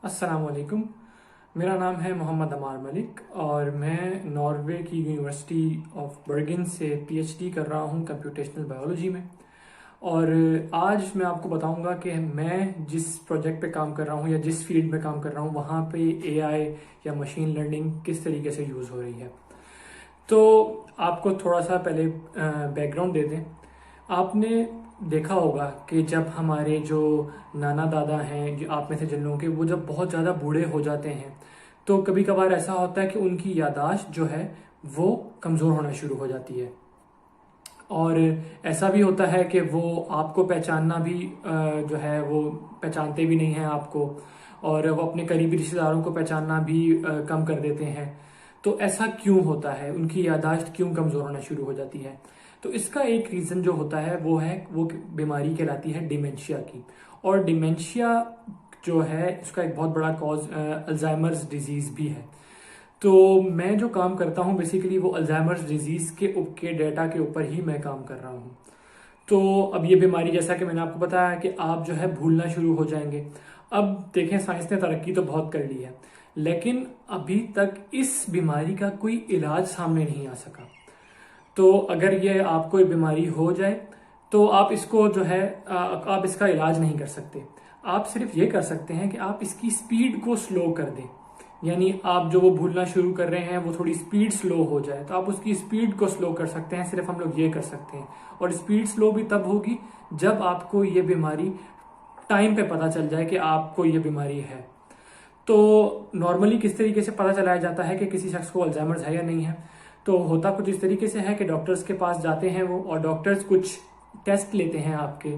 अस्सलाम वालेकुम। मेरा नाम है मोहम्मद अमार मलिक और मैं नॉर्वे की यूनिवर्सिटी ऑफ बर्गिन से पीएचडी कर रहा हूँ कंप्यूटेशनल बायोलॉजी में। और आज मैं आपको बताऊंगा कि मैं जिस प्रोजेक्ट पे काम कर रहा हूँ या जिस फील्ड में काम कर रहा हूँ वहाँ पे एआई या मशीन लर्निंग किस तरीके से यूज़ हो रही है। तो आपको थोड़ा सा पहले बैकग्राउंड दे दें। आपने देखा होगा कि जब हमारे जो नाना दादा हैं, जो आप में से जिन लोगों के, वो जब बहुत ज़्यादा बूढ़े हो जाते हैं तो कभी कभार ऐसा होता है कि उनकी याददाश्त जो है वो कमज़ोर होना शुरू हो जाती है। और ऐसा भी होता है कि वो आपको पहचानना भी जो है वो पहचानते भी नहीं हैं आपको, और वो अपने करीबी रिश्तेदारों को पहचानना भी कम कर देते हैं। तो ऐसा क्यों होता है, उनकी याददाश्त क्यों कमज़ोर होना शुरू हो जाती है? तो इसका एक रीज़न जो होता है वो बीमारी कहलाती है डिमेंशिया की। और डिमेंशिया जो है उसका एक बहुत बड़ा कॉज अल्जाइमर्स डिजीज़ भी है। तो मैं जो काम करता हूँ बेसिकली वो अल्जाइमर्स डिजीज़ के डेटा के ऊपर ही मैं काम कर रहा हूँ। तो अब ये बीमारी, जैसा कि मैंने आपको बताया कि आप जो है भूलना शुरू हो जाएंगे। अब देखें, साइंस ने तरक्की तो बहुत कर ली है, लेकिन अभी तक इस बीमारी का कोई इलाज सामने नहीं आ सका। तो अगर ये आपको ये बीमारी हो जाए तो आप इसको जो है आप इसका इलाज नहीं कर सकते। आप सिर्फ ये कर सकते हैं कि आप इसकी स्पीड को स्लो कर दें। यानी आप जो वो भूलना शुरू कर रहे हैं वो थोड़ी स्पीड स्लो हो जाए तो आप उसकी स्पीड को स्लो कर सकते हैं। सिर्फ हम लोग ये कर सकते हैं। और स्पीड स्लो भी तब होगी जब आपको ये बीमारी टाइम पे पता चल जाए कि आपको ये बीमारी है। तो नॉर्मली किस तरीके से पता चलाया जाता है कि किसी शख्स को अल्जाइमर्स है या नहीं है? तो होता कुछ इस तरीके से है कि डॉक्टर्स के पास जाते हैं वो, और डॉक्टर्स कुछ टेस्ट लेते हैं आपके,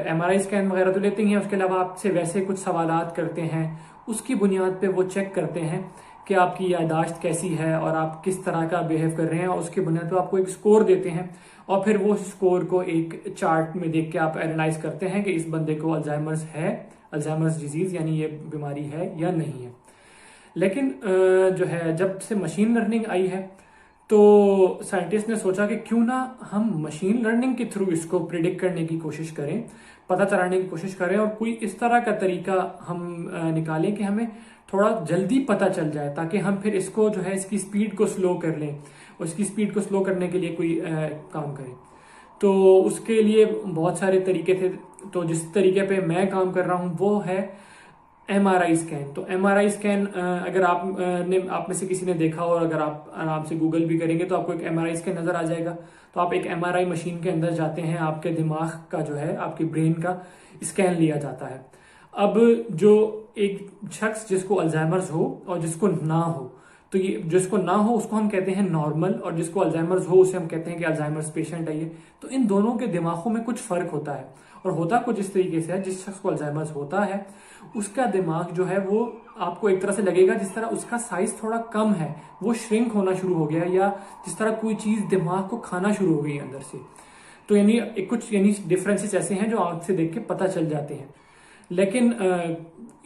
एमआरआई स्कैन वगैरह तो लेते ही हैं, उसके अलावा आपसे वैसे कुछ सवालात करते हैं। उसकी बुनियाद पे वो चेक करते हैं कि आपकी यादाश्त कैसी है और आप किस तरह का बिहेव कर रहे हैं, और उसके बुनियाद पे आपको एक स्कोर देते हैं। और फिर वो स्कोर को एक चार्ट में देख के आप एनालाइज करते हैं कि इस बंदे को अल्जाइमर्स है, अल्जाइमर्स डिजीज यानी ये बीमारी है या नहीं है। लेकिन जो है जब से मशीन लर्निंग आई है तो साइंटिस्ट ने सोचा कि क्यों ना हम मशीन लर्निंग के थ्रू इसको प्रिडिक्ट करने की कोशिश करें, पता चलाने की कोशिश करें, और कोई इस तरह का तरीका हम निकालें कि हमें थोड़ा जल्दी पता चल जाए, ताकि हम फिर इसको जो है इसकी स्पीड को स्लो कर लें, और इसकी स्पीड को स्लो करने के लिए कोई काम करें। तो उसके लिए बहुत सारे तरीके थे। तो जिस तरीके पे मैं काम कर रहा हूँ वो है एमआरआई स्कैन। तो एमआरआई स्कैन अगर आप में से किसी ने देखा हो, और अगर आप आराम से गूगल भी करेंगे तो आपको एक एमआरआई स्कैन नजर आ जाएगा। तो आप एक एमआरआई मशीन के अंदर जाते हैं, आपके दिमाग का जो है, आपकी ब्रेन का स्कैन लिया जाता है। अब जो एक शख्स जिसको अल्जाइमर्स हो और जिसको ना हो, तो ये जिसको ना हो उसको हम कहते हैं नॉर्मल, और जिसको अल्जाइमर्स हो उसे हम कहते हैं कि अल्जाइमर्स पेशेंट है ये। तो इन दोनों के दिमागों में कुछ फर्क होता है, और होता कुछ इस तरीके से है, जिस शख्स को अल्जाइमर्स होता है उसका दिमाग जो है वो आपको एक तरह से लगेगा जिस तरह उसका साइज थोड़ा कम है, वो श्रिंक होना शुरू हो गया, या जिस तरह कोई चीज दिमाग को खाना शुरू हो गई अंदर से। तो यानी कुछ डिफरेंसेस ऐसे हैं जो आंख से देख के पता चल जाते हैं। लेकिन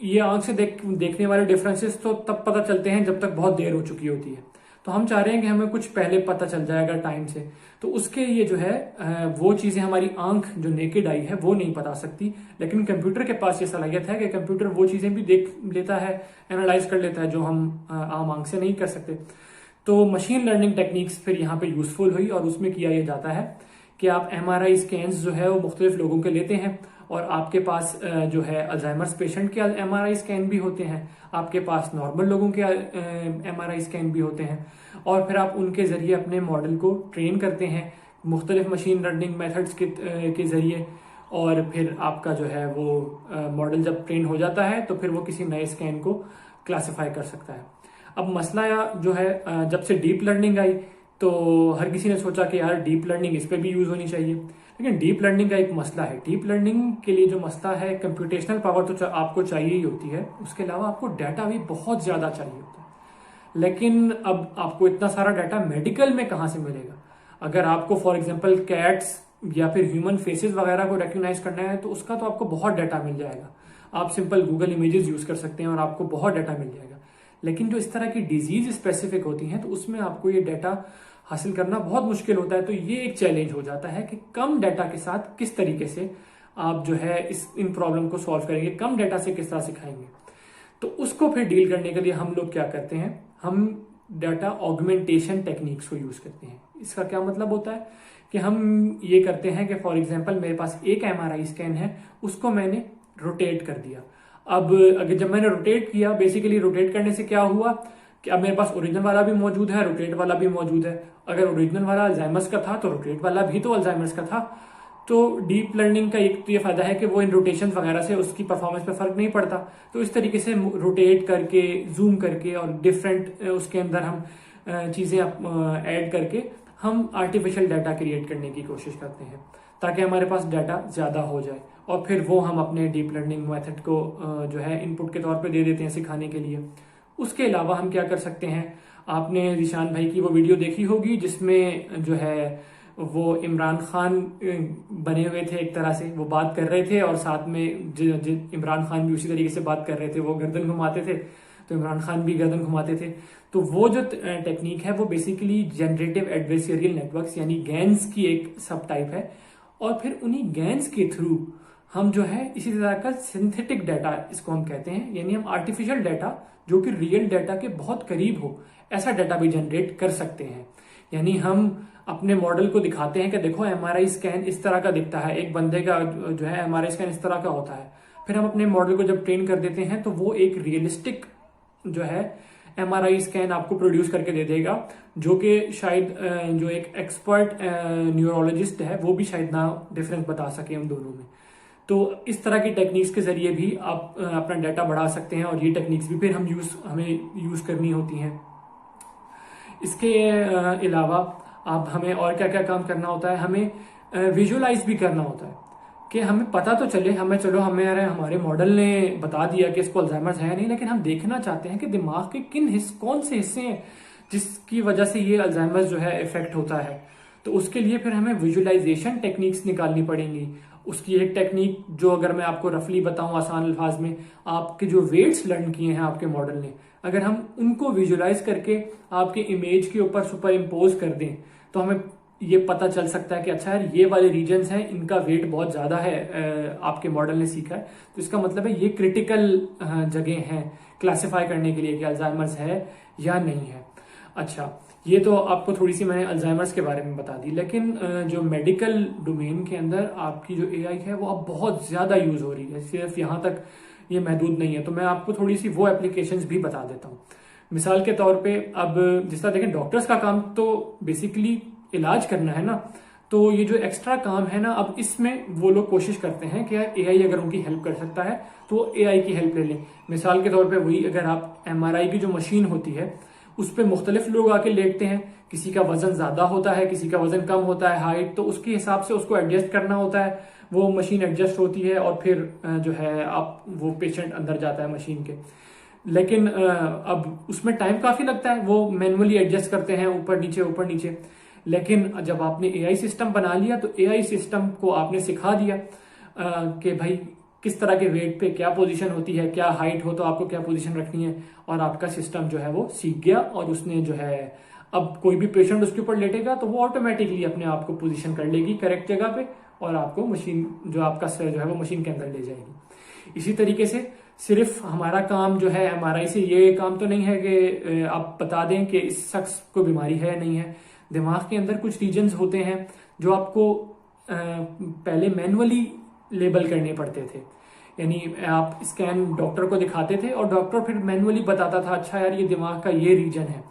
ये आंख से देखने वाले डिफरेंसेस तो तब पता चलते हैं जब तक बहुत देर हो चुकी होती है। तो हम चाह रहे हैं कि हमें कुछ पहले पता चल जाएगा टाइम से। तो उसके लिए जो है वो चीजें हमारी आंख जो नेकेड आई है वो नहीं बता सकती, लेकिन कंप्यूटर के पास ये सलाहियत है कि कंप्यूटर वो चीजें भी देख लेता है, एनालाइज कर लेता है, जो हम आम आंख से नहीं कर सकते। तो मशीन लर्निंग टेक्निक्स फिर यहाँ पे यूजफुल हुई, और उसमें किया यह जाता है कि आप एमआरआई स्कैन्स जो है वो मुख्तलिफ लोगों के लेते हैं, और आपके पास जो है अल्जाइमर्स पेशेंट के एमआरआई स्कैन भी होते हैं, आपके पास नॉर्मल लोगों के एमआरआई स्कैन भी होते हैं, और फिर आप उनके जरिए अपने मॉडल को ट्रेन करते हैं मुख्तलिफ मशीन लर्निंग मेथड्स के जरिए। और फिर आपका जो है वो मॉडल जब ट्रेन हो जाता है तो फिर वो किसी नए स्कैन को क्लासिफाई कर सकता है। अब मसला जो है जब से डीप लर्निंग आई तो हर किसी ने सोचा कि यार डीप लर्निंग इस पे भी यूज होनी चाहिए। लेकिन डीप लर्निंग का एक मसला है। डीप लर्निंग के लिए जो मसला है, कंप्यूटेशनल पावर तो आपको चाहिए ही होती है, उसके अलावा आपको डाटा भी बहुत ज्यादा चाहिए होता है। लेकिन अब आपको इतना सारा डाटा मेडिकल में कहाँ से मिलेगा? अगर आपको फॉर एग्जाम्पल कैट्स या फिर ह्यूमन फेसेस वगैरह को रिकग्नाइज करना है तो उसका तो आपको बहुत डाटा मिल जाएगा। आप सिंपल गूगल इमेजेस यूज कर सकते हैं और आपको बहुत डाटा मिल जाएगा। लेकिन जो इस तरह की डिजीज स्पेसिफिक होती हैं तो उसमें आपको ये डाटा हासिल करना बहुत मुश्किल होता है। तो ये एक चैलेंज हो जाता है कि कम डाटा के साथ किस तरीके से आप जो है इन प्रॉब्लम को सॉल्व करेंगे, कम डाटा से किस तरह सिखाएंगे। तो उसको फिर डील करने के लिए हम लोग क्या करते हैं, हम डाटा ऑगमेंटेशन टेक्निक्स को यूज करते हैं। इसका क्या मतलब होता है कि हम ये करते हैं कि फॉर एग्जांपल मेरे पास एक एमआरआई स्कैन है, उसको मैंने रोटेट कर दिया। अब अगर जब मैंने रोटेट किया, बेसिकली रोटेट करने से क्या हुआ कि अब मेरे पास ओरिजिनल वाला भी मौजूद है, रोटेट वाला भी मौजूद है। अगर ओरिजिनल वाला अल्जाइमर्स का था तो रोटेट वाला भी तो अल्जाइमर्स का था। तो डीप लर्निंग का एक तो ये फायदा है कि वो इन रोटेशन वगैरह से उसकी परफॉर्मेंस पे फर्क नहीं पड़ता। तो इस तरीके से रोटेट करके, जूम करके और डिफरेंट उसके अंदर हम चीजें ऐड करके हम आर्टिफिशियल डाटा क्रिएट करने की कोशिश करते हैं, ताकि हमारे पास डाटा ज्यादा हो जाए और फिर वो हम अपने डीप लर्निंग मेथड को जो है इनपुट के तौर पे दे देते हैं सिखाने के लिए। उसके अलावा हम क्या कर सकते हैं, आपने जिशान भाई की वो वीडियो देखी होगी जिसमें जो है वो इमरान खान बने हुए थे, एक तरह से वो बात कर रहे थे और साथ में इमरान खान भी उसी तरीके से बात कर रहे थे। वो गर्दन घुमाते थे तो इमरान खान भी गर्दन घुमाते थे। तो वो जो टेक्निक है वो बेसिकली जनरेटिव एडवर्सरियल नेटवर्क्स यानी गैन्स की एक सब टाइप है। और फिर उन्हीं गैन्स के थ्रू हम जो है इसी तरह का सिंथेटिक डाटा, इसको हम कहते हैं, यानी हम आर्टिफिशियल डाटा जो कि रियल डाटा के बहुत करीब हो, ऐसा डाटा भी जनरेट कर सकते हैं। यानी हम अपने मॉडल को दिखाते हैं कि देखो एमआरआई स्कैन इस तरह का दिखता है, एक बंदे का जो है एमआरआई स्कैन इस तरह का होता है। फिर हम अपने मॉडल को जब ट्रेन कर देते हैं तो वो एक रियलिस्टिक जो है एमआरआई स्कैन आपको प्रोड्यूस करके दे देगा, जो कि शायद जो एक एक्सपर्ट न्यूरोलॉजिस्ट है वो भी शायद ना डिफरेंस बता सके उन दोनों में। तो इस तरह की टेक्निक्स के जरिए भी आप अपना डाटा बढ़ा सकते हैं और ये टेक्निक्स भी फिर हमें यूज करनी होती हैं। इसके अलावा अब हमें और क्या क्या काम करना होता है, हमें विजुअलाइज भी करना होता है कि हमें पता तो चले, हमारे मॉडल ने बता दिया कि इसको अल्जाइमर्स है नहीं, लेकिन हम देखना चाहते हैं कि दिमाग के कौन से हिस्से हैं जिसकी वजह से ये अल्जाइमर्स जो है इफेक्ट होता है। तो उसके लिए फिर हमें विजुअलाइजेशन टेक्निक्स निकालनी पड़ेंगी। उसकी एक टेक्निक जो अगर मैं आपको रफली बताऊं आसान अल्फाज में, आपके जो वेट्स लर्न किए हैं आपके मॉडल ने, अगर हम उनको विजुअलाइज करके आपके इमेज के ऊपर सुपर इम्पोज कर दें तो हमें ये पता चल सकता है कि अच्छा यार ये वाले रीजन्स हैं, इनका वेट बहुत ज्यादा है, आपके मॉडल ने सीखा है। तो इसका मतलब है ये क्रिटिकल जगह हैं क्लासिफाई करने के लिए कि अल्जाइमर्स है या नहीं है। अच्छा, ये तो आपको थोड़ी सी मैंने अल्जाइमर्स के बारे में बता दी, लेकिन जो मेडिकल डोमेन के अंदर आपकी जो एआई है वो अब बहुत ज्यादा यूज हो रही है, सिर्फ यहाँ तक ये महदूद नहीं है। तो मैं आपको थोड़ी सी वो एप्लीकेशंस भी बता देता हूँ। मिसाल के तौर पे अब जिस तरह देखें डॉक्टर्स का काम तो बेसिकली इलाज करना है ना, तो ये जो एक्स्ट्रा काम है ना, अब इसमें वो लोग कोशिश करते हैं कि यार एआई अगर उनकी हेल्प कर सकता है तो एआई की हेल्प ले लें। मिसाल के तौर पे वही अगर आप एमआरआई की जो मशीन होती है उस पर मुख्तलिफ लोग आके लेटते हैं, किसी का वजन ज्यादा होता है, किसी का वजन कम होता है, हाइट, तो उसके हिसाब से उसको एडजस्ट करना होता है। वो मशीन एडजस्ट होती है और फिर जो है आप वो पेशेंट अंदर जाता है मशीन के। लेकिन अब उसमें टाइम काफी लगता है, वो मैनुअली एडजस्ट करते हैं ऊपर नीचे। लेकिन जब आपने एआई सिस्टम बना लिया तो एआई सिस्टम को आपने सिखा दिया कि भाई किस तरह के वेट पे क्या पोजीशन होती है, क्या हाइट हो तो आपको क्या पोजीशन रखनी है, और आपका सिस्टम जो है वो सीख गया और उसने जो है अब कोई भी पेशेंट उसके ऊपर लेटेगा तो वो ऑटोमेटिकली अपने आप को पोजीशन कर लेगी करेक्ट जगह पे और आपको मशीन जो आपका जो है वो मशीन के अंदर ले जाएगी। इसी तरीके से सिर्फ हमारा काम जो है एमआरआई से ये काम तो नहीं है कि आप बता दें कि इस शख्स को बीमारी है या नहीं है। दिमाग के अंदर कुछ रीजन्स होते हैं जो आपको पहले मैनुअली लेबल करने पड़ते थे, यानी आप स्कैन डॉक्टर को दिखाते थे और डॉक्टर फिर मैनुअली बताता था अच्छा यार ये दिमाग का ये रीजन है,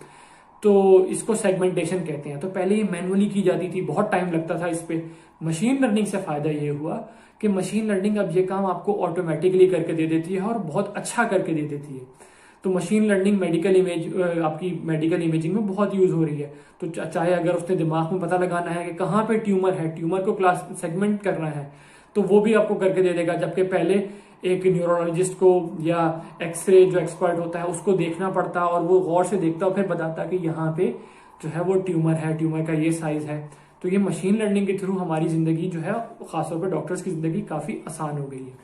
तो इसको सेगमेंटेशन कहते हैं। तो पहले ये मैनुअली की जाती थी, बहुत टाइम लगता था इस पे। मशीन लर्निंग से फायदा ये हुआ कि मशीन लर्निंग अब ये काम आपको ऑटोमेटिकली करके दे देती है और बहुत अच्छा करके दे देती है। तो मशीन लर्निंग आपकी मेडिकल इमेजिंग में बहुत यूज हो रही है। तो चाहे अगर उसने दिमाग में पता लगाना है कि कहाँ पे ट्यूमर है, ट्यूमर को क्लास सेगमेंट करना है, तो वो भी आपको करके दे देगा। जबकि पहले एक न्यूरोलॉजिस्ट को या एक्सरे जो एक्सपर्ट होता है उसको देखना पड़ता और वो गौर से देखता और फिर बताता कि यहाँ पे जो है वो ट्यूमर है, ट्यूमर का ये साइज है। तो ये मशीन लर्निंग के थ्रू हमारी जिंदगी जो है खासतौर पर डॉक्टर्स की जिंदगी काफी आसान हो गई है।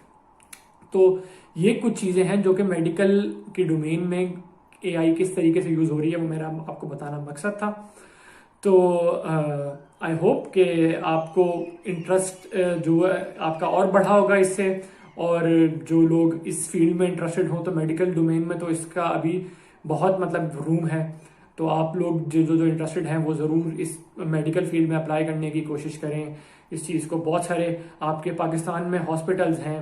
तो ये कुछ चीजें हैं जो कि मेडिकल की डोमेन में एआई किस तरीके से यूज हो रही है वो मेरा आपको बताना मकसद था। तो आई होप कि आपको इंटरेस्ट जो है आपका और बढ़ा होगा इससे, और जो लोग इस फील्ड में इंटरेस्टेड हो, तो मेडिकल डोमेन में तो इसका अभी बहुत मतलब रूम है। तो आप लोग जो जो जो इंटरेस्टेड हैं वो ज़रूर इस मेडिकल फील्ड में अप्लाई करने की कोशिश करें इस चीज़ को। बहुत सारे आपके पाकिस्तान में हॉस्पिटल्स हैं,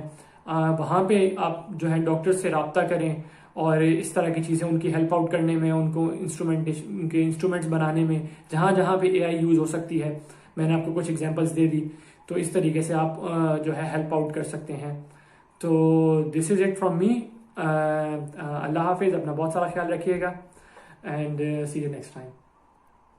वहाँ पे आप जो है डॉक्टर से रब्ता करें और इस तरह की चीज़ें उनकी हेल्प आउट करने में, उनको इंस्ट्रूमेंटेशन, उनके इंस्ट्रूमेंट्स बनाने में, जहाँ जहाँ पे एआई यूज़ हो सकती है, मैंने आपको कुछ एग्जांपल्स दे दी। तो इस तरीके से आप जो है हेल्प आउट कर सकते हैं। तो this is it from me. अल्लाह हाफिज़, अपना बहुत सारा ख्याल रखिएगा and see you next time.